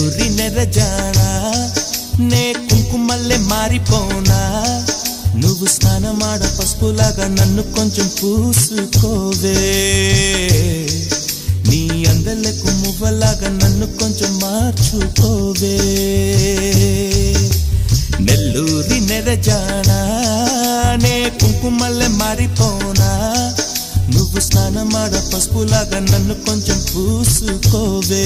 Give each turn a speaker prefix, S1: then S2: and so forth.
S1: నెల్లూరి నెరజానా నే కుంకుమల్లె మారిపోనా నువ్వు స్నానమాడ పసుపులాగా నన్ను కొంచెం పూసుకోవే నీ అందలకు మువ్వలాగా నన్ను కొంచెం మార్చుకోవే నెల్లూరి నెరజానా నే కుంకుమల్లె మారిపోనా నువ్వు స్నానమాడ పసుపులాగా నన్ను కొంచెం పూసుకోవే